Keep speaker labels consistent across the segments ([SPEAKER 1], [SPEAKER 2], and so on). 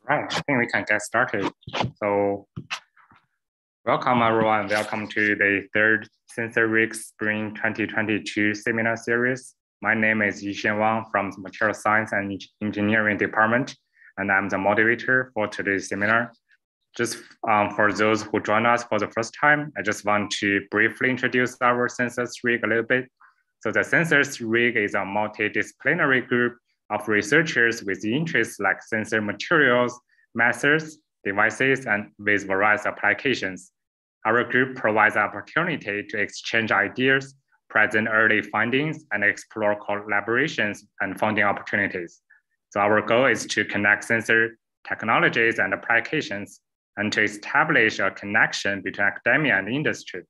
[SPEAKER 1] Right, I think we can get started. So welcome everyone. Welcome to the third Sensor Week Spring 2022 seminar series. My name is Yixuan Wang from the Material Science and Engineering Department, and I'm the moderator for today's seminar. Just for those who join us for the first time, I just want to briefly introduce our Sensors Rig a little bit. So the Sensors Rig is a multidisciplinary group of researchers with interests like sensor materials, methods, devices, and with various applications. Our group provides opportunity to exchange ideas, present early findings, and explore collaborations and funding opportunities. So our goal is to connect sensor technologies and applications and to establish a connection between academia and industry.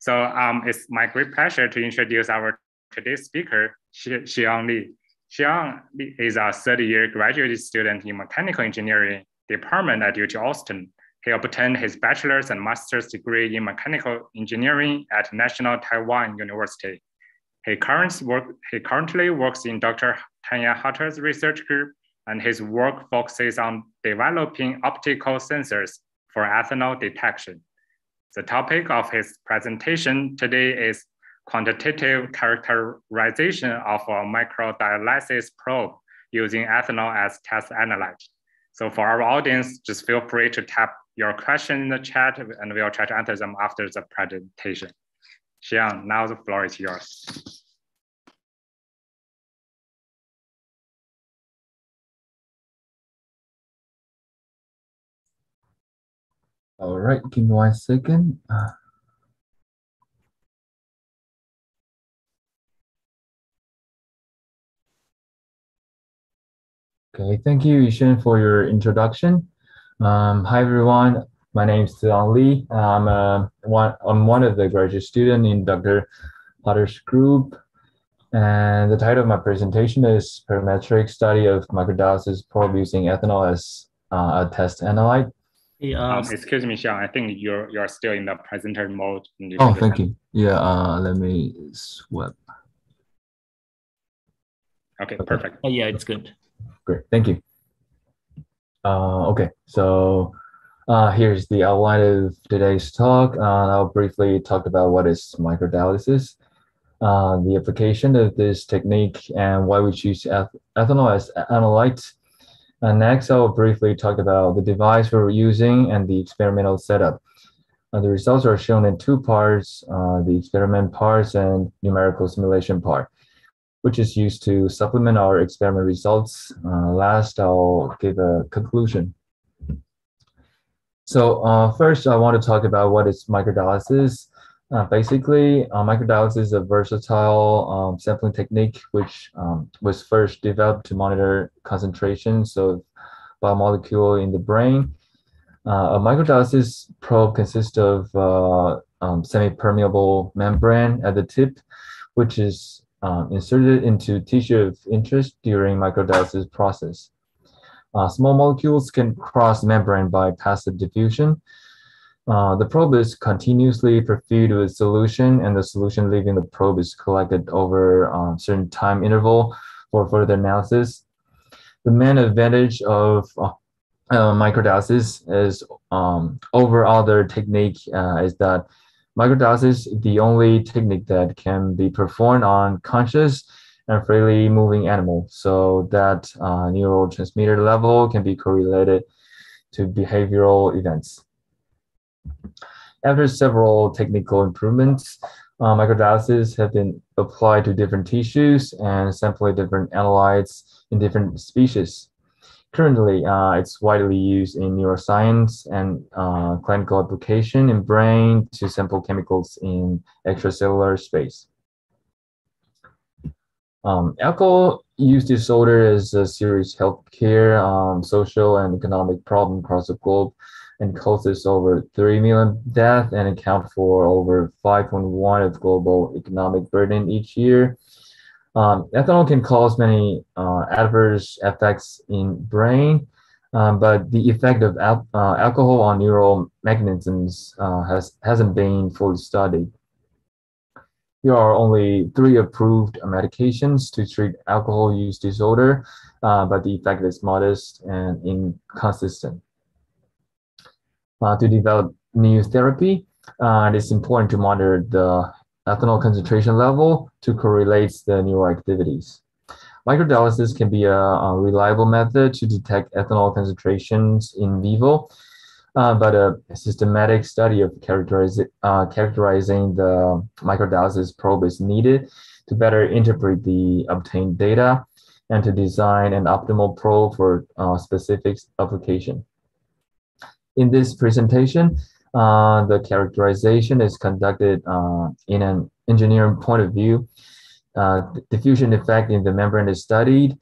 [SPEAKER 1] So it's my great pleasure to introduce our today's speaker, Xiang Li. Xiang Li is a third-year graduate student in mechanical engineering department at UT Austin. He obtained his bachelor's and master's degree in mechanical engineering at National Taiwan University. He currently works in Dr. Tanya Hatter's research group, and his work focuses on developing optical sensors for ethanol detection. The topic of his presentation today is quantitative characterization of a microdialysis probe using ethanol as test analyte. So for our audience, just feel free to type your question in the chat and we'll try to answer them after the presentation. Xiang, now the floor is yours.
[SPEAKER 2] All right, give me 1 second. Okay, thank you, Yixuan, for your introduction. Hi, everyone. My name is Ethanol Li. I'm one of the graduate students in Dr. Potter's group. And the title of my presentation is Parametric Study of Microdialysis Probe Using Ethanol as a Test Analyte.
[SPEAKER 1] Excuse me, Xiang, I think you're still in the presenter mode.
[SPEAKER 2] Oh, thank you. Yeah, let me swap.
[SPEAKER 1] Okay, perfect.
[SPEAKER 3] Yeah, it's good.
[SPEAKER 2] Great, thank you. Okay, so here's the outline of today's talk. I'll briefly talk about what is microdialysis, the application of this technique, and why we choose ethanol as analyte. Next, I'll briefly talk about the device we're using and the experimental setup. The results are shown in two parts, the experiment parts and numerical simulation part, which is used to supplement our experiment results. Last, I'll give a conclusion. So first, I want to talk about what is microdialysis. Basically, microdialysis is a versatile sampling technique which was first developed to monitor concentrations of biomolecule in the brain. A microdialysis probe consists of semi-permeable membrane at the tip, which is inserted into tissue of interest during microdialysis process. Small molecules can cross membrane by passive diffusion. The probe is continuously perfused with solution, and the solution leaving the probe is collected over a certain time interval for further analysis. The main advantage of microdialysis is over other technique is that microdialysis is the only technique that can be performed on conscious and freely moving animals, so that neurotransmitter level can be correlated to behavioral events. After several technical improvements, microdialysis have been applied to different tissues and sampling different analytes in different species. Currently, it's widely used in neuroscience and clinical application in brain to sample chemicals in extracellular space. Alcohol use disorder is a serious healthcare, social, and economic problem across the globe, and causes over 3 million deaths and account for over 5.1 of global economic burden each year. Ethanol can cause many adverse effects in brain, but the effect of alcohol on neural mechanisms hasn't been fully studied. There are only 3 approved medications to treat alcohol use disorder, but the effect is modest and inconsistent. To develop new therapy, it is important to monitor the ethanol concentration level to correlate the neuroactivities. Microdialysis can be a reliable method to detect ethanol concentrations in vivo, but a systematic study of characterizing the microdialysis probe is needed to better interpret the obtained data and to design an optimal probe for specific application. In this presentation, the characterization is conducted in an engineering point of view. Diffusion effect in the membrane is studied,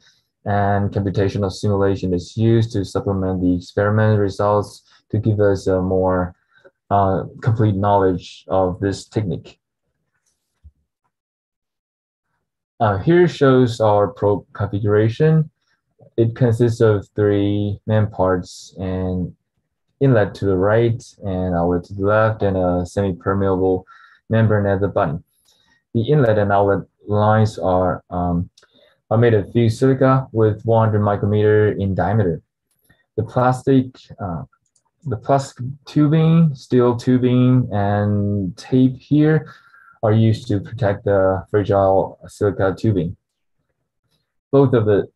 [SPEAKER 2] and computational simulation is used to supplement the experiment results to give us a more complete knowledge of this technique. Here shows our probe configuration. It consists of 3 main parts: an inlet to the right, and outlet to the left, and a semi-permeable membrane at the bottom. The inlet and outlet lines are made of fused silica with 100 micrometer in diameter. The plastic tubing, steel tubing, and tape here are used to protect the fragile silica tubing. Both of the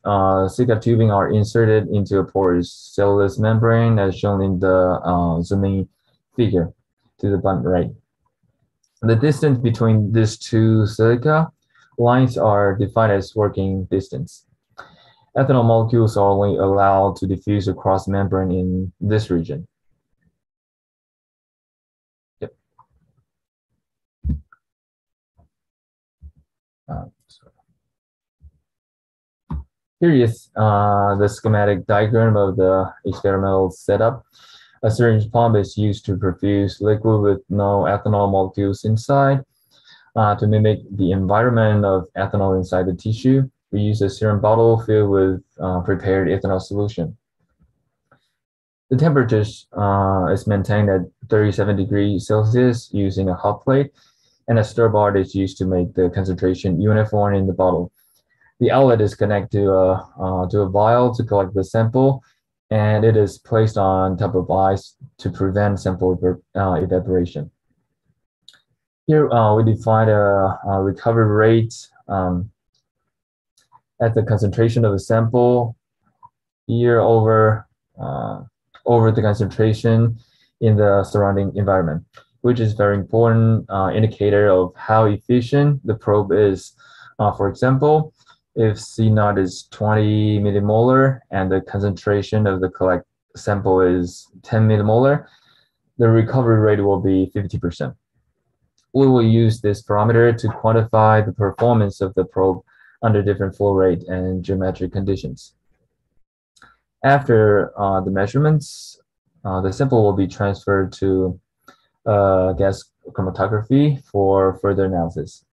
[SPEAKER 2] silica tubing are inserted into a porous cellulose membrane as shown in the zooming figure to the bottom right. The distance between these 2 silica lines are defined as working distance. Ethanol molecules are only allowed to diffuse across membrane in this region. Yep. Here is the schematic diagram of the experimental setup. A syringe pump is used to perfuse liquid with no ethanol molecules inside. To mimic the environment of ethanol inside the tissue, we use a serum bottle filled with prepared ethanol solution. The temperature is maintained at 37 degrees Celsius using a hot plate, and a stir bar is used to make the concentration uniform in the bottle. The outlet is connected to a vial to collect the sample, and it is placed on top of ice to prevent sample evaporation. Here we define a recovery rate at the concentration of the sample here over the concentration in the surrounding environment, which is very important indicator of how efficient the probe is. For example, if C0 is 20 millimolar and the concentration of the collect sample is 10 millimolar, the recovery rate will be 50%. We will use this parameter to quantify the performance of the probe under different flow rate and geometric conditions. After the measurements, the sample will be transferred to gas chromatography for further analysis.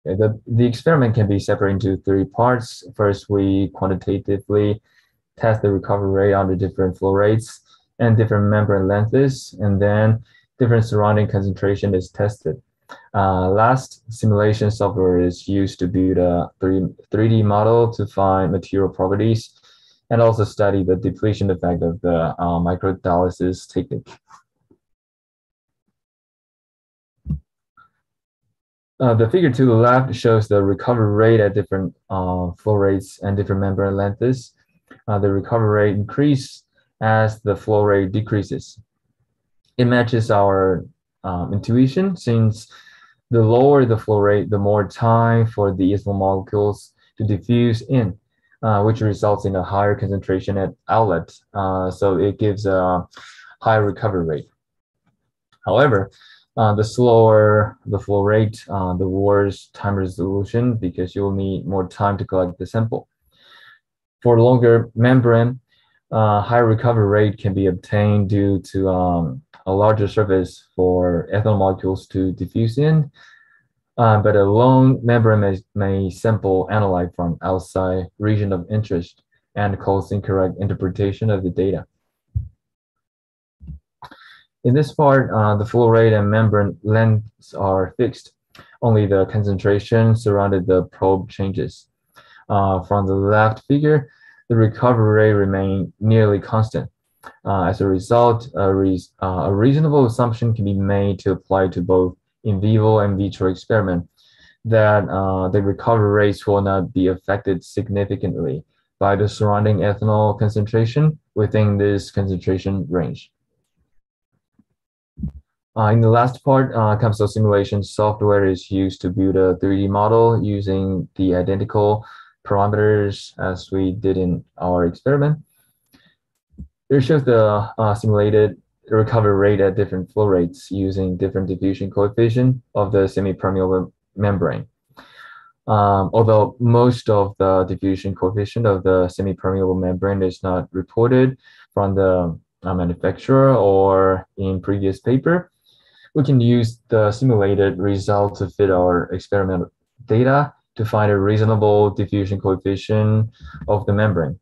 [SPEAKER 2] The experiment can be separated into 3 parts. First, we quantitatively test the recovery rate under different flow rates and different membrane lengths, and then different surrounding concentration is tested. Last, simulation software is used to build a 3D model to find material properties and also study the depletion effect of the microdialysis technique. The figure to the left shows the recovery rate at different flow rates and different membrane lengths. The recovery rate increases as the flow rate decreases. It matches our intuition, since the lower the flow rate, the more time for the ethanol molecules to diffuse in, which results in a higher concentration at outlet. So it gives a higher recovery rate. However, the slower the flow rate, the worse time resolution, because you'll need more time to collect the sample. For longer membrane, higher recovery rate can be obtained due to a larger surface for ethanol molecules to diffuse in, but a long membrane may sample analyte from outside region of interest and cause incorrect interpretation of the data. In this part, the flow rate and membrane lengths are fixed. Only the concentration surrounding the probe changes. From the left figure, the recovery rate remained nearly constant. As a result, a reasonable assumption can be made to apply to both in vivo and vitro experiment that the recovery rates will not be affected significantly by the surrounding ethanol concentration within this concentration range. In the last part, capsule simulation software is used to build a 3D model using the identical parameters as we did in our experiment. It shows the simulated recovery rate at different flow rates using different diffusion coefficient of the semi-permeable membrane. Although most of the diffusion coefficient of the semi-permeable membrane is not reported from the manufacturer or in previous paper, we can use the simulated result to fit our experimental data to find a reasonable diffusion coefficient of the membrane,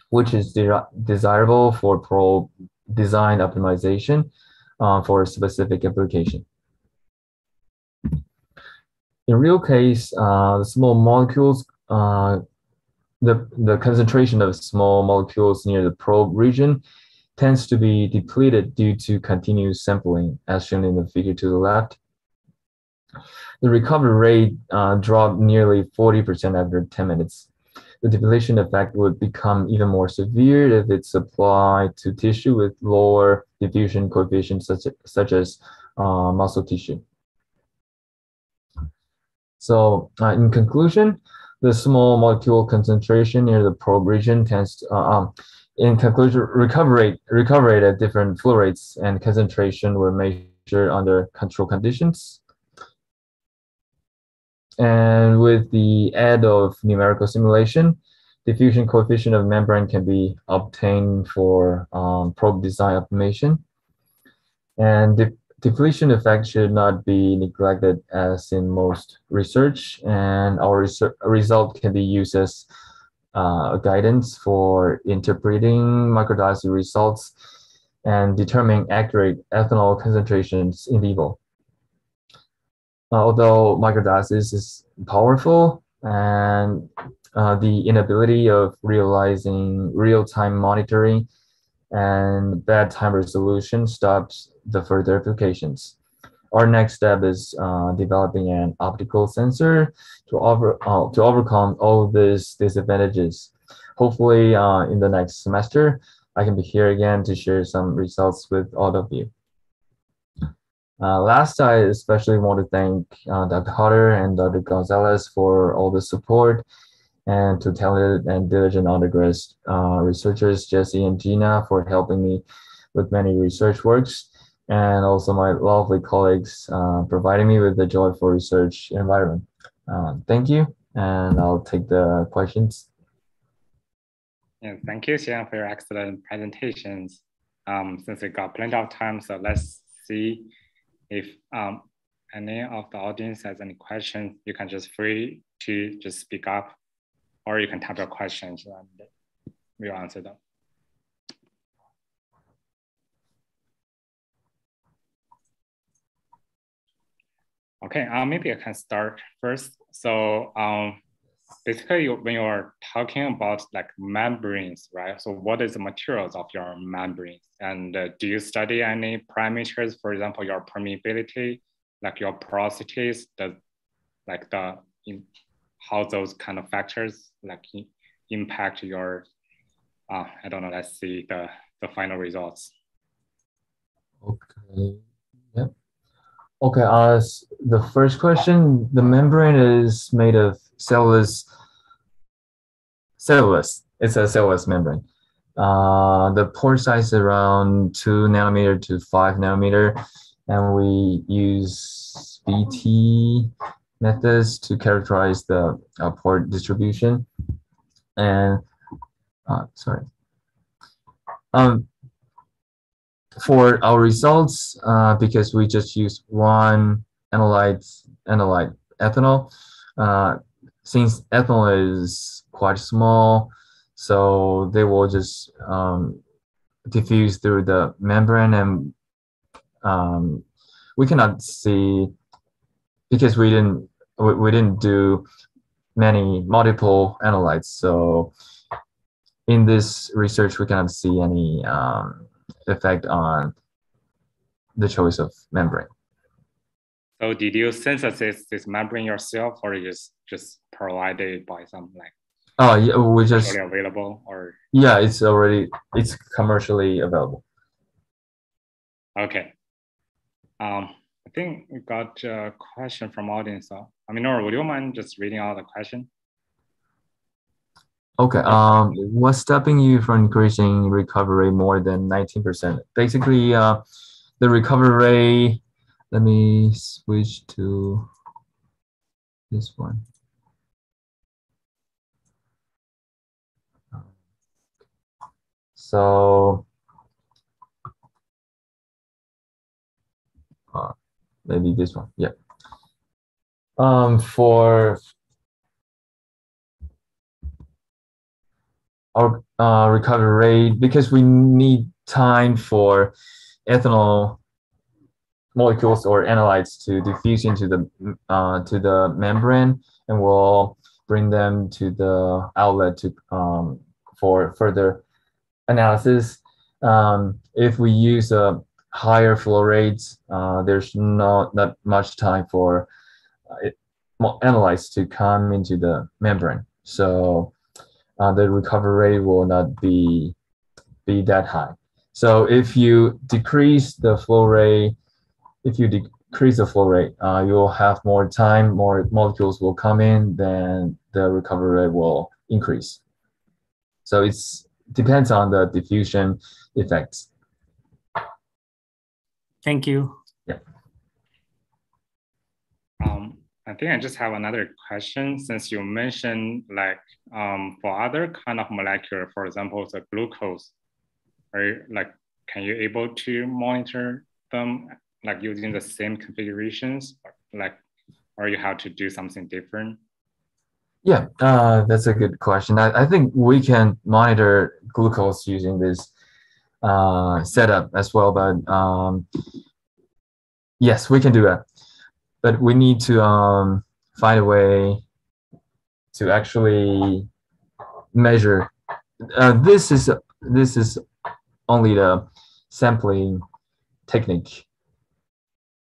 [SPEAKER 2] which is desirable for probe design optimization for a specific application. In real case, the small molecules, the concentration of small molecules near the probe region tends to be depleted due to continuous sampling, as shown in the figure to the left. The recovery rate dropped nearly 40% after 10 minutes. The depletion effect would become even more severe if it's applied to tissue with lower diffusion coefficients, such as muscle tissue. So in conclusion, the small molecule concentration near the probe region tends to, in conclusion, recovery rate at different flow rates and concentration were measured under control conditions. And with the aid of numerical simulation, diffusion coefficient of membrane can be obtained for probe design optimization. And the depletion effect should not be neglected as in most research, and our result can be used as a guidance for interpreting microdialysis results and determining accurate ethanol concentrations in vivo. Although microdialysis is powerful, and the inability of realizing real-time monitoring and bad time resolution stops the further applications. Our next step is developing an optical sensor to overcome all these disadvantages. Hopefully, in the next semester, I can be here again to share some results with all of you. Last, I especially want to thank Dr. Hodder and Dr. Gonzalez for all the support, and to talented and diligent undergrad researchers, Jesse and Gina, for helping me with many research works, and also my lovely colleagues providing me with the joyful research environment. Thank you, and I'll take the questions.
[SPEAKER 1] Yeah, thank you, Xiang, for your excellent presentations. Since we got plenty of time, so let's see if any of the audience has any questions. You can just free to just speak up, or you can type your questions and we'll answer them. Okay, maybe I can start first. So basically, when you're talking about like membranes, right? So what is the materials of your membranes? And do you study any parameters, for example, your permeability, like your porosities, how those kind of factors like impact your, I don't know, let's see the final results.
[SPEAKER 2] Okay, yep. Okay, the first question, the membrane is made of cellulose. It's a cellulose membrane. The pore size is around 2 nanometer to 5 nanometer, and we use BT methods to characterize the pore distribution. And for our results, because we just use one analyte ethanol, since ethanol is quite small, so they will just diffuse through the membrane, and we cannot see because we didn't do many multiple analytes. So in this research, we cannot see any effect on the choice of membrane.
[SPEAKER 1] So did you synthesize this membrane yourself, or you just provided by some like?
[SPEAKER 2] Oh yeah, we just
[SPEAKER 1] available, or
[SPEAKER 2] yeah, it's commercially available.
[SPEAKER 1] Okay. I think we got a question from audience. So, Nora, would you mind just reading out the question?
[SPEAKER 2] Okay. What's stopping you from increasing recovery more than 19%? Basically, the recovery rate. Let me switch to this one. So maybe this one. Yeah. For our recovery rate, because we need time for ethanol molecules or analytes to diffuse into the membrane, and we'll bring them to the outlet to for further analysis. If we use a higher flow rates, there's not that much time for analytes to come into the membrane, so the recovery rate will not be that high. So if you decrease the flow rate, you'll have more time, more molecules will come in, then the recovery rate will increase. So it depends on the diffusion effects.
[SPEAKER 3] Thank you.
[SPEAKER 2] Yeah.
[SPEAKER 1] I think I just have another question. Since you mentioned like for other kind of molecule, for example, the glucose, can you able to monitor them like using the same configurations, or you have to do something different?
[SPEAKER 2] Yeah, that's a good question. I think we can monitor glucose using this setup as well, but yes, we can do that. But we need to find a way to actually measure. This is only the sampling technique,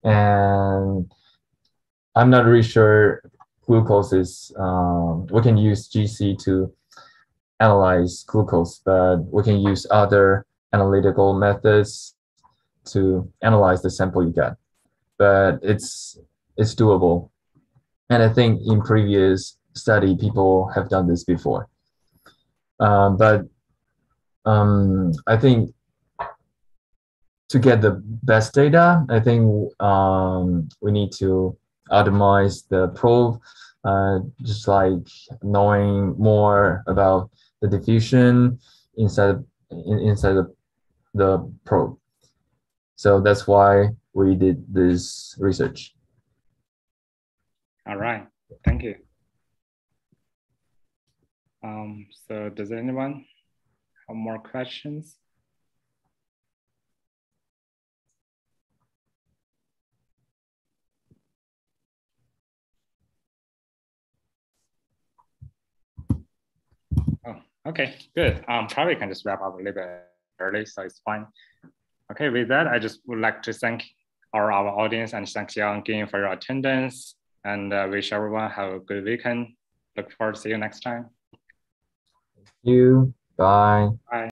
[SPEAKER 2] and I'm not really sure glucose is. We can use GC to analyze glucose, but we can use other analytical methods to analyze the sample you get. But it's doable, and I think in previous study people have done this before. But I think to get the best data, I think we need to optimize the probe, just like knowing more about the diffusion inside the probe. So that's why we did this research.
[SPEAKER 1] All right, thank you. So does anyone have more questions? Oh, okay, good. Probably can just wrap up a little bit early, so it's fine. Okay, with that, I just would like to thank our audience and thank you again for your attendance, and wish everyone have a good weekend. Look forward to see you next time.
[SPEAKER 2] Thank you. Bye.
[SPEAKER 1] Bye.